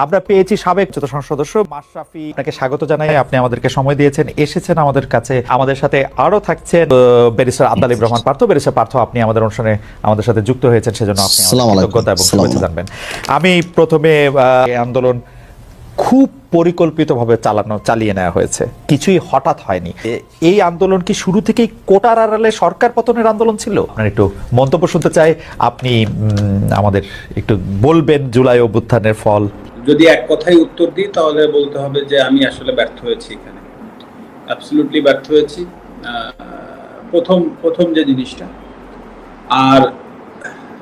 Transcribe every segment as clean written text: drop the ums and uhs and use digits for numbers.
আমরা পেয়েছি সাবেক যত সংসদ সদস্য মাশরাফি, আপনাকে স্বাগত জানাই। আপনি আমাদেরকে সময় দিয়েছেন, এসেছেন আমাদের কাছে। আমাদের সাথে আরো থাকছেন ব্যারিস্টার আব্দুল রহমান পার্থ। ব্যারিস্টার পার্থ, আপনি আমাদের অনুষ্ঠানে আমাদের সাথে যুক্ত হয়েছেন, সেজন্য আপনি কৃতজ্ঞতা এবং শুভেচ্ছা জানবেন। আমি প্রথমে আন্দোলন খুব পরিকল্পিতভাবে চালিয়ে নেওয়া হয়েছে, কিছুই হঠাৎ হয়নি। এই আন্দোলন কি শুরু থেকেই কোটার আড়ালে সরকার পতনের আন্দোলন ছিল? আপনার একটু মন্তব্য শুনতে চাই। আপনি আমাদের একটু বলবেন জুলাই অভ্যুত্থানের ফল। যদি এক কথাই উত্তর দিই তাহলে বলতে হবে যে আমি আসলে ব্যর্থ হয়েছি, এখানে অ্যাবসলিউটলি ব্যর্থ হয়েছি। প্রথম যে জিনিসটা, আর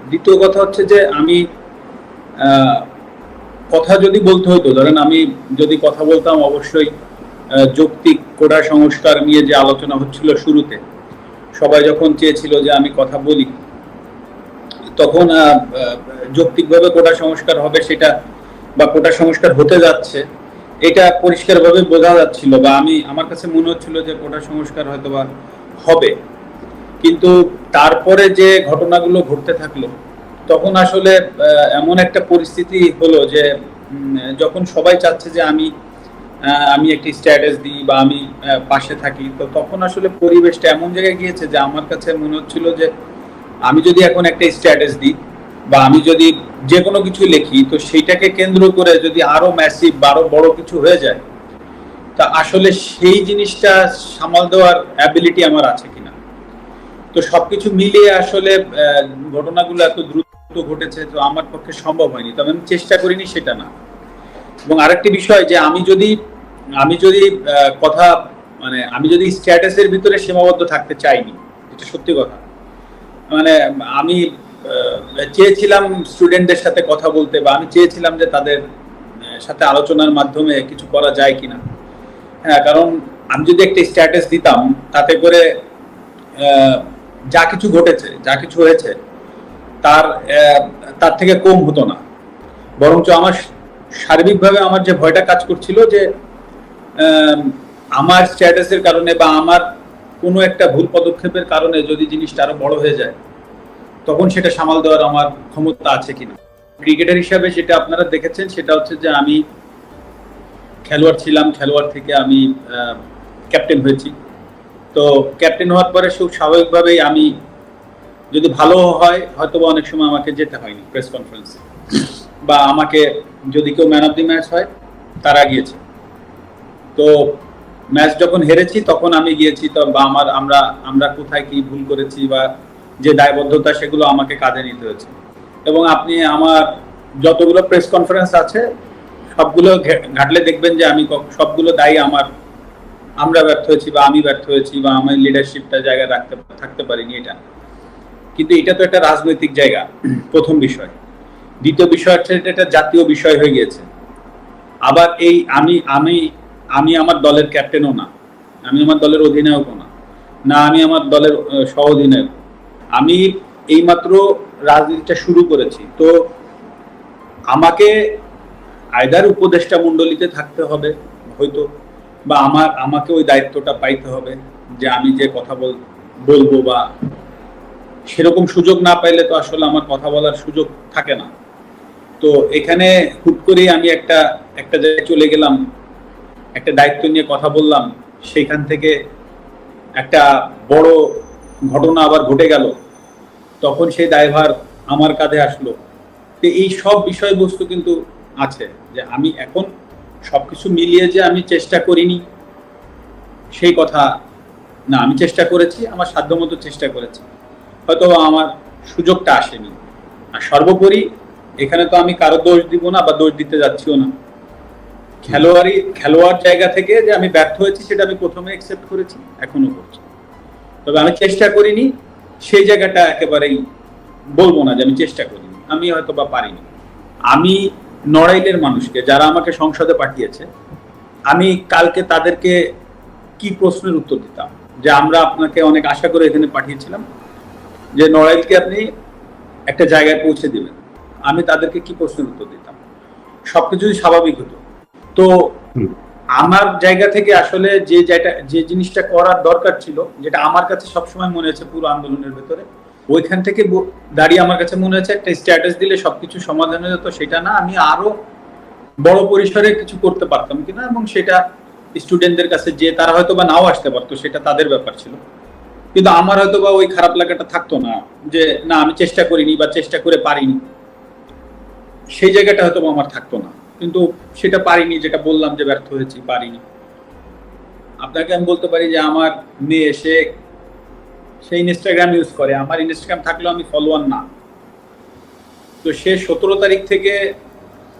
দ্বিতীয় কথা হচ্ছে যে আমি কথা যদি বলতে হতো, ধরেন আমি যদি কথা বলতাম, অবশ্যই যৌক্তিক কোটা সংস্কার নিয়ে যে আলোচনা হচ্ছিল শুরুতে, সবাই যখন চেয়েছিল যে আমি কথা বলি, তখন যৌক্তিকভাবে কোটা সংস্কার হবে সেটা, বা কোটা সংস্কার হতে যাচ্ছে এটা পরিষ্কারভাবে বোঝা যাচ্ছিল, বা আমার কাছে মনে হচ্ছিল যে কোটা সংস্কার হয়তো বা হবে। কিন্তু তারপরে যে ঘটনাগুলো ঘটতে থাকলো, তখন আসলে এমন একটা পরিস্থিতি হলো যে যখন সবাই চাচ্ছে যে আমি একটি স্ট্যাটাস দিই বা আমি পাশে থাকি, তো তখন আসলে পরিবেশটা এমন জায়গায় গিয়েছে যে আমার কাছে মনে হচ্ছিল যে আমি যদি এখন একটা স্ট্যাটাস দিই বা আমি যদি যে কোনো কিছু লিখি, তো সেইটাকে কেন্দ্র করে যদি আরো ম্যাসিভ বা আরো বড় কিছু হয়ে যায়, তা আসলে সেই জিনিসটা সামাল দেওয়ার অ্যাবিলিটি আমার আছে কিনা। তো সবকিছু মিলিয়ে আসলে ঘটনাগুলো এত দ্রুত ঘটেছে, তো আমার পক্ষে সম্ভব হয়নি, তবে আমি চেষ্টা করিনি সেটা না। এবং আরেকটি বিষয় যে আমি যদি কথা মানে আমি যদি স্ট্যাটাসের ভিতরে সীমাবদ্ধ থাকতে চাইনি, এটা সত্যি কথা। মানে আমি চেয়েছিলাম স্টুডেন্টদের সাথে কথা বলতে, বা আমি চেয়েছিলাম যে তাদের সাথে আলোচনার মাধ্যমে কিছু করা যায় কিনা। হ্যাঁ, কারণ আমি যদি একটা স্ট্যাটাস দিতাম, তাতে করে যা কিছু ঘটেছে, যা কিছু হয়েছে, তার থেকে কম হতো না। বরঞ্চ আমার সার্বিকভাবে আমার যে ভয়টা কাজ করছিল যে আমার স্ট্যাটাসের কারণে বা আমার কোনো একটা ভুল পদক্ষেপের কারণে যদি জিনিসটা আরো বড় হয়ে যায়, তখন সেটা সামাল দেওয়ার আমার ক্ষমতা আছে কিনা। ক্রিকেটার হিসাবে যেটা আপনারা দেখেছেন সেটা হচ্ছে যে আমি খেলোয়াড় ছিলাম, খেলোয়াড় থেকে আমি ক্যাপ্টেন হয়েছি। তো ক্যাপ্টেন হওয়ার পরে খুব স্বাভাবিকভাবেই আমি যদি ভালো হয়, হয়তো অনেক সময় আমাকে যেতে হয়নি প্রেস কনফারেন্সে, বা আমাকে যদি কেউ ম্যান অফ দি ম্যাচ হয়, তারা গিয়েছে। তো ম্যাচ যখন হেরেছি তখন আমি গিয়েছি, তো বা আমরা কোথায় কি ভুল করেছি বা যে দায়বদ্ধতা, সেগুলো আমাকে কাঁধে নিতে হয়েছে। এবং আপনি আমার যতগুলো প্রেস কনফারেন্স আছে সবগুলো ঘাটলে দেখবেন যে আমি সবগুলো দায়ী আমরা ব্যর্থ হয়েছি, বা আমি ব্যর্থ হয়েছি, বা আমার লিডারশিপটা জায়গায় থাকতে পারিনি, এটা। কিন্তু এটা তো একটা রাজনৈতিক জায়গা, প্রথম বিষয়। দ্বিতীয় বিষয় হচ্ছে এটা জাতীয় বিষয় হয়ে গিয়েছে। আবার এই আমি আমার দলের ক্যাপ্টেনও না, আমি আমার দলের অধিনায়কও না, আমি আমার দলের সহ অধিনায়ক। আমি এইমাত্র রাজনীতিটা শুরু করেছি। তো আমাকে আইদার উপদেষ্টা মণ্ডলীতে থাকতে হবে হয়তো, বা আমাকে ওই দায়িত্বটা পাইতে হবে যে আমি যে কথা বলবো, বা সেরকম সুযোগ না পাইলে তো আসলে আমার কথা বলার সুযোগ থাকে না। তো এখানে হুট করেই আমি একটা জায়গায় চলে গেলাম, একটা দায়িত্ব নিয়ে কথা বললাম, সেইখান থেকে একটা বড় ঘটনা আবার ঘটে গেল, তখন সেই দায়ভার আমার কাঁধে আসলো। তো এই সব বিষয়বস্তু কিন্তু আছে যে আমি এখন সবকিছু মিলিয়ে যে আমি চেষ্টা করিনি সেই কথা না, আমি চেষ্টা করেছি, আমার সাধ্যমতো চেষ্টা করেছি, হয়তো আমার সুযোগটা আসেনি। আর সর্বোপরি এখানে তো আমি কারো দোষ দিব না বা দোষ দিতে যাচ্ছিও না। খেলোয়াড় জায়গা থেকে যে আমি ব্যর্থ হয়েছি সেটা আমি প্রথমে অ্যাকসেপ্ট করেছি, এখনো করছি। তবে আমি চেষ্টা করিনি, সেই জায়গাটা একেবারেই বলবো না যে আমি চেষ্টা করিনি, আমি হয়তো বা পারিনি। আমি নড়াইলের মানুষকে, যারা আমাকে সংসদে পাঠিয়েছে, আমি কালকে তাদেরকে কি প্রশ্নের উত্তর দিতাম যে আমরা আপনাকে অনেক আশা করে এখানে পাঠিয়েছিলাম যে নড়াইলকে আপনি একটা জায়গায় পৌঁছে দিবেন, আমি তাদেরকে কি প্রশ্নের উত্তর দিতাম? সবকিছু স্বাভাবিক হতো। তো আমার জায়গা থেকে আসলে যে জিনিসটা করার দরকার ছিল, যেটা আমার কাছে সবসময় মনে হয়েছে পুরো আন্দোলনের ভেতরে, ওইখান থেকে দাঁড়িয়ে আমার কাছে মনে হয়েছে একটা স্ট্যাটাস দিলে সবকিছু সমাধান হয়ে যেত, সেটা না, আমি আরো বড় পরিসরে কিছু করতে পারতাম কিনা, এবং সেটা স্টুডেন্টদের কাছে যে তারা হয়তো বা নাও আসতে পারতো, সেটা তাদের ব্যাপার ছিল। কিন্তু আমার হয়তো বা ওই খারাপ লাগাটা থাকতো না যে না আমি চেষ্টা করিনি বা চেষ্টা করে পারিনি, সেই জায়গাটা হয়তো আমার থাকতো না। কিন্তু সেটা পারিনি, যেটা বললাম যে ব্যর্থ হয়েছি, পারিনি। আপনাকে আমি বলতে পারি যে আমার মেয়ে সে ইনস্টাগ্রাম ইউজ করে, আমার ইনস্টাগ্রাম থাকলেও আমি ফলোয়ার না। তো সে 17 তারিখ থেকে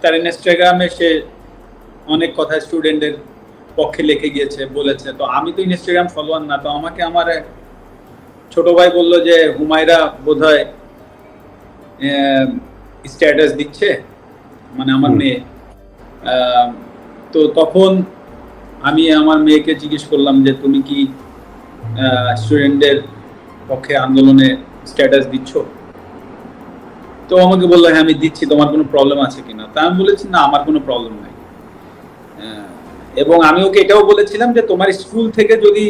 তার ইনস্টাগ্রামে সে অনেক কথা স্টুডেন্টদের পক্ষে লিখে গিয়েছে, বলেছে। তো আমি তো ইনস্টাগ্রাম ফলোয়ার না, তো আমাকে আমার এক ছোট ভাই বললো যে হুমায়রা বোধহয় স্ট্যাটাস দিচ্ছে, মানে আমার মেয়ে। তো তখন আমি আমার মেয়েকে জিজ্ঞেস করলাম যে তুমি কি স্টুডেন্টদের পক্ষে আন্দোলনে স্ট্যাটাস দিচ্ছ? তো আমাকে বললো হ্যাঁ আমি দিচ্ছি, তোমার কোনো প্রবলেম আছে কিনা? তা আমি বলেছি না, আমার কোনো প্রবলেম নাই। এবং আমি ওকে এটাও বলেছিলাম যে তোমার স্কুল থেকে যদি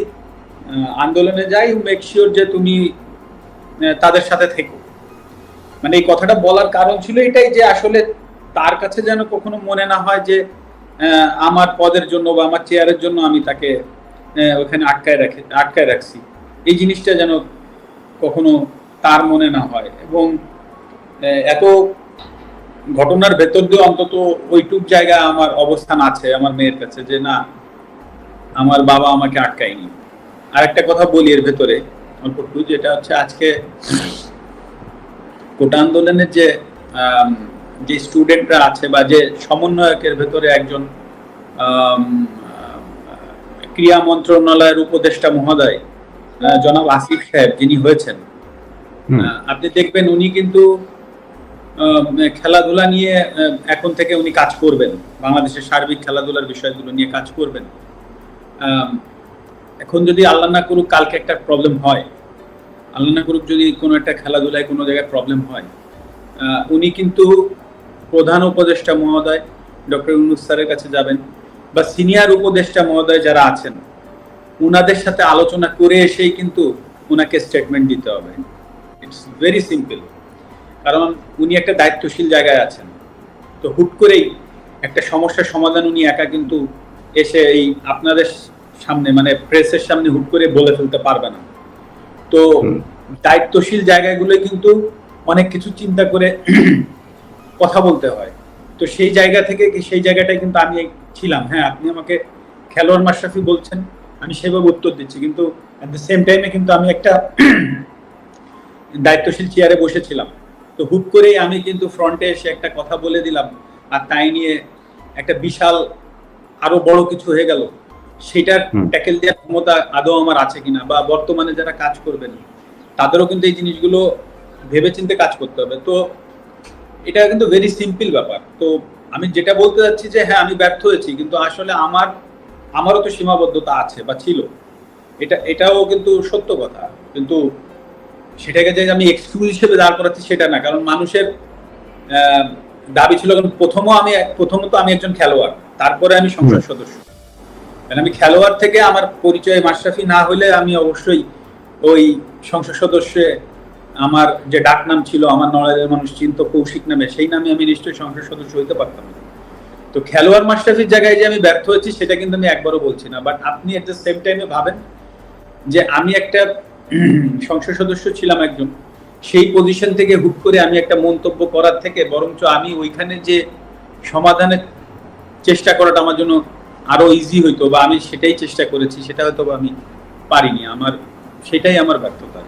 আন্দোলনে যাই, মেক শিওর যে তুমি তাদের সাথে থেকো। মানে এই কথাটা বলার কারণ ছিল এটাই যে আসলে তার কাছে যেন কখনো মনে না হয় যে আমার পদের জন্য বা আমার চেয়ারের জন্য আমি তাকে ওখানে আটকায় রাখছি। এই জিনিসটা যেন কখনো তার মনে না হয়। এবং এত ঘটনার ভেতর দিয়ে অন্তত ওইটুক জায়গায় আমার অবস্থান আছে আমার মেয়ের কাছে যে না, আমার বাবা আমাকে আটকায়নি। আর একটা কথা বলি এর ভেতরে অল্প একটু, যেটা হচ্ছে আজকে কোটা আন্দোলনের যে স্টুডেন্টরা আছে বা যে সমন্বয়কের ভেতরে একজন ক্রীড়া মন্ত্রণালয়ের উপদেষ্টা মহোদয় জনাব আসিফ সাহেব যিনি হয়েছেন, আপনি দেখবেন উনি কিন্তু খেলাধুলা নিয়ে এখন থেকে উনি কাজ করবেন, বাংলাদেশের সার্বিক খেলাধুলার বিষয়গুলো নিয়ে কাজ করবেন। এখন যদি আল্লাহ না করুক কালকে একটা প্রবলেম হয়, আল্লাহ না করুক যদি কোনো একটা খেলাধুলায় কোনো জায়গায় প্রবলেম হয়, উনি কিন্তু প্রধান উপদেষ্টা মহোদয় ডক্টর ইউনূস স্যারের কাছে যাবেন, বা সিনিয়র উপদেষ্টা মহোদয় যারা আছেন উনাদের সাথে আলোচনা করে এসেই কিন্তু উনাকে স্টেটমেন্ট দিতে হবে। It's very simple. কারণ উনি একটা দায়িত্বশীল জায়গায় আছেন। তো হুট করেই একটা সমস্যার সমাধান উনি একা কিন্তু এসে এই আপনাদের সামনে মানে প্রেসের সামনে হুট করে বলে ফেলতে পারবে না। তো দায়িত্বশীল জায়গাগুলো কিন্তু অনেক কিছু চিন্তা করে কথা বলতে হয়। তো সেই জায়গা থেকে সেই জায়গাটাই কিন্তু আমি ছিলাম। হ্যাঁ, আপনি আমাকে খেলোয়াড় মাশরাফি বলছেন, আমি সেভাবে উত্তর দিচ্ছি, কিন্তু এট দ্য সেম টাইমে কিন্তু আমি একটা দায়িত্বশীল চেয়ারে বসেছিলাম। তো হুট করেই আমি কিন্তু ফ্রন্টে এসে একটা কথা বলে দিলাম, আর তাই নিয়ে একটা বিশাল আরো বড় কিছু হয়ে গেল। সেটার ট্যাকেল দেওয়ার ক্ষমতা আদৌ আমার আছে কিনা, বা বর্তমানে যারা কাজ করবেন তাদেরও কিন্তু এই জিনিসগুলো ভেবেচিন্তে কাজ করতে হবে। তো এটা কিন্তু ভেরি সিম্পল ব্যাপার। তো আমি যেটা বলতে চাচ্ছি যে হ্যাঁ আমি ব্যর্থ হয়েছি, কিন্তু আসলে আমারও তো সীমাবদ্ধতা আছে বা ছিল, এটাও কিন্তু সত্য কথা। কিন্তু সেটাকে যে আমি এক্সকিউজ হিসেবে দাঁড় করাচ্ছি সেটা না, কারণ মানুষের দাবি ছিল, কারণ প্রথমত আমি একজন খেলোয়াড়, তারপরে আমি সংসদ সদস্য। মানে আমি খেলোয়াড় থেকে আমার পরিচয় মাশরাফি না হলে আমি অবশ্যই ওই সংসদ সদস্যে আমার যে ডাক নাম ছিল, আমার নড়াইলের মানুষ চিন্ত কৌশিক নামে, সেই নামে আমি নিশ্চয়ই সংসদ সদস্য হইতে পারতাম না। তো খেলোয়াড় মাশরাফির জায়গায় যে আমি ব্যর্থ হয়েছি সেটা কিন্তু আমি একবারও বলছি না। বাট আপনি এট দ্য সেম টাইমে ভাবেন যে আমি একটা সংসদ সদস্য ছিলাম একজন, সেই পজিশন থেকে হুট করে আমি একটা মন্তব্য করার থেকে বরঞ্চ আমি ওইখানে যে সমাধানের চেষ্টা করাটা আমার জন্য আরো ইজি হইতো, বা আমি সেটাই চেষ্টা করেছি, সেটা হয়তো আমি পারিনি। সেটাই আমার ব্যর্থতা।